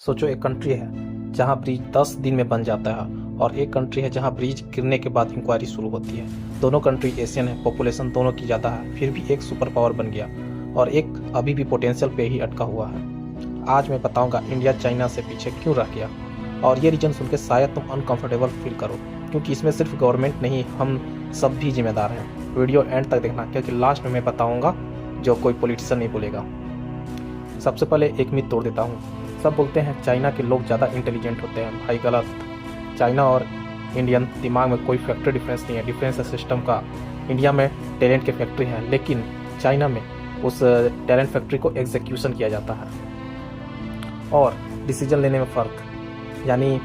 सोचो एक कंट्री है जहाँ ब्रिज 10 दिन में बन जाता है और एक कंट्री है जहाँ ब्रिज गिरने के बाद इंक्वायरी शुरू होती है। दोनों कंट्री एशियन है, पॉपुलेशन दोनों की ज़्यादा है, फिर भी एक सुपर पावर बन गया और एक अभी भी पोटेंशियल पे ही अटका हुआ है। आज मैं बताऊंगा इंडिया चाइना से पीछे क्यों रह गया, और ये रीजन सुन के शायद तुम अनकंफर्टेबल फील करो, क्योंकि इसमें सिर्फ गवर्नमेंट नहीं, हम सब भी जिम्मेदार हैं। वीडियो एंड तक देखना, क्योंकि लास्ट में मैं बताऊंगा जो कोई पॉलिटिशियन नहीं बोलेगा। सबसे पहले एक मिथ तोड़ देता हूँ। सब बोलते हैं चाइना के लोग ज़्यादा इंटेलिजेंट होते हैं। भाई गलत। चाइना और इंडियन दिमाग में कोई फैक्ट्री डिफरेंस नहीं है। डिफरेंस है सिस्टम का। इंडिया में टैलेंट की फैक्ट्री है, लेकिन चाइना में उस टैलेंट फैक्ट्री को एग्जीक्यूशन किया जाता है। और डिसीजन लेने में फ़र्क, यानी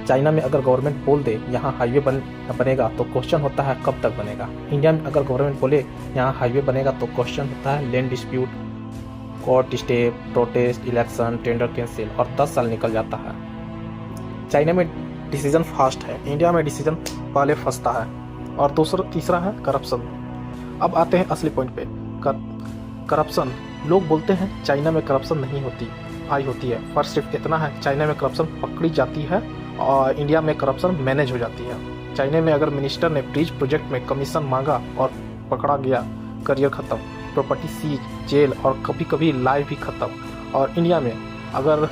चाइना में अगर गवर्नमेंट बोल दे यहाँ हाईवे बनेगा तो क्वेश्चन होता है कब तक बनेगा। इंडिया में अगर गवर्नमेंट बोले यहाँ हाईवे बनेगा तो क्वेश्चन होता है land dispute, court stay, protest, election, tender cancel, और 10 साल निकल जाता है। चाइना में डिसीजन फास्ट है, इंडिया में डिसीजन पहले फंसता है। और तीसरा है करप्शन। अब आते हैं असली पॉइंट पे। करप्शन। लोग बोलते हैं चाइना में करप्शन नहीं होती, भाई होती है। फर्स्ट सिर्फ इतना है, चाइना में करप्शन पकड़ी जाती है और इंडिया में करप्शन मैनेज हो जाती है। चाइना में अगर मिनिस्टर ने ब्रिज प्रोजेक्ट में कमीशन मांगा और पकड़ा गया, करियर खत्म, प्रॉपर्टी सीज, जेल और कभी कभी लाइफ भी खत्म। और इंडिया में अगर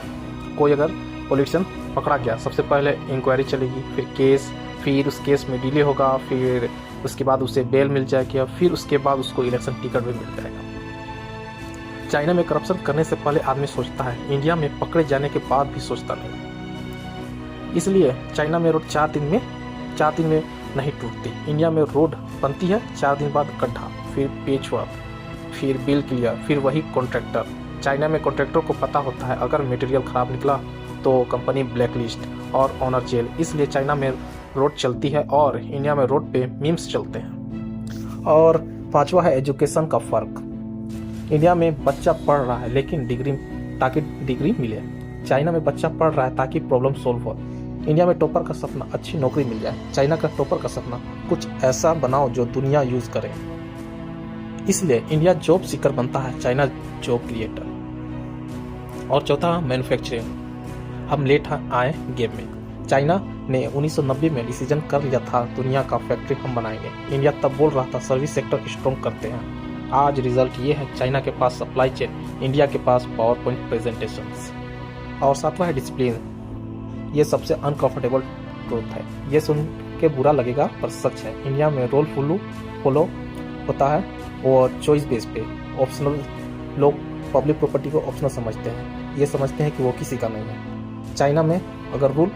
पॉलिटिशियन पकड़ा गया, सबसे पहले इंक्वायरी चलेगी, फिर केस, फिर उस केस में डिले होगा, फिर उसके बाद उसे बेल मिल जाएगी, फिर उसके बाद उसको इलेक्शन टिकट भी मिल जाएगा। चाइना में करप्शन करने से पहले आदमी सोचता है, इंडिया में पकड़े जाने के बाद भी सोचता नहीं। इसलिए चाइना में रोड 4 दिन में नहीं टूटती। इंडिया में रोड बनती है, 4 दिन बाद गड्ढा, फिर पेच वर्क, फिर बिल क्लियर, फिर वही कॉन्ट्रैक्टर। चाइना में कॉन्ट्रैक्टर को पता होता है अगर मटेरियल खराब निकला तो कंपनी ब्लैकलिस्ट और ऑनर जेल। इसलिए चाइना में रोड चलती है और इंडिया में रोड पे मीम्स चलते हैं। और 5वां है एजुकेशन का फ़र्क। इंडिया में बच्चा पढ़ रहा है लेकिन ताकि डिग्री मिले। चाइना में बच्चा पढ़ रहा है ताकि प्रॉब्लम सोल्व हो। इंडिया में टॉपर का सपना अच्छी नौकरी मिल जाए, चाइना का टॉपर का सपना कुछ ऐसा बनाओ जो दुनिया यूज करे। इसलिए इंडिया जॉब सीकर बनता है, चाइना जॉब क्रिएटर। और चौथा मैन्युफैक्चरिंग। हम लेट आए गेम में। चाइना ने 1990 में डिसीजन कर लिया था दुनिया का फैक्ट्री हम बनाएंगे। इंडिया तब बोल रहा था सर्विस सेक्टर स्ट्रॉन्ग करते हैं। आज रिजल्ट ये है, चाइना के पास सप्लाई चेन, इंडिया के पास पावर पॉइंट प्रेजेंटेशंस। और 7वां है डिसिप्लिन। ये सबसे अनकंफर्टेबल ट्रूथ है, ये सुन के बुरा लगेगा पर सच है। इंडिया में रोल फॉलो होता है और चॉइस बेस पे। ऑप्शनल, लोग पब्लिक प्रॉपर्टी को ऑप्शनल समझते हैं, ये समझते हैं कि वो किसी का नहीं है। चाइना में अगर रूल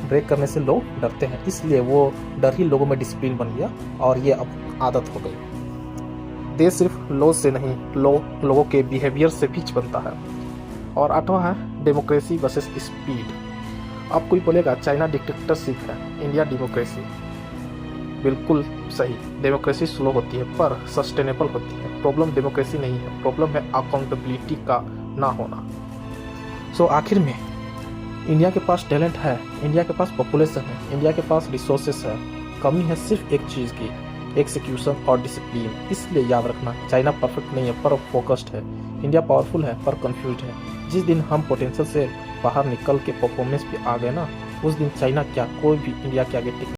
ब्रेक करने से लोग डरते हैं, इसलिए वो डर ही लोगों में डिसिप्लिन बन गया और ये अब आदत हो गई। देश सिर्फ लॉ से नहीं, लोगों के बिहेवियर से भी बनता है। और 8वां है डेमोक्रेसी वर्सेस स्पीड। अब कोई बोलेगा चाइना डिक्टेटरशिप है, इंडिया डेमोक्रेसी। बिल्कुल सही, डेमोक्रेसी स्लो होती है पर सस्टेनेबल होती है। प्रॉब्लम डेमोक्रेसी नहीं है, प्रॉब्लम है अकाउंटेबिलिटी का ना होना। सो आखिर में इंडिया के पास टैलेंट है, इंडिया के पास पॉपुलेशन है, इंडिया के पास रिसोर्सेस है, कमी है सिर्फ एक चीज़ की, एक्सिक्यूशन और डिसिप्लिन। इसलिए याद रखना, चाइना परफेक्ट नहीं है पर फोकस्ड है, इंडिया पावरफुल है पर कंफ्यूज है। जिस दिन हम पोटेंशियल से बाहर निकल के परफॉर्मेंस पे आ गए ना, उस दिन चाइना क्या, कोई भी इंडिया के आगे टिक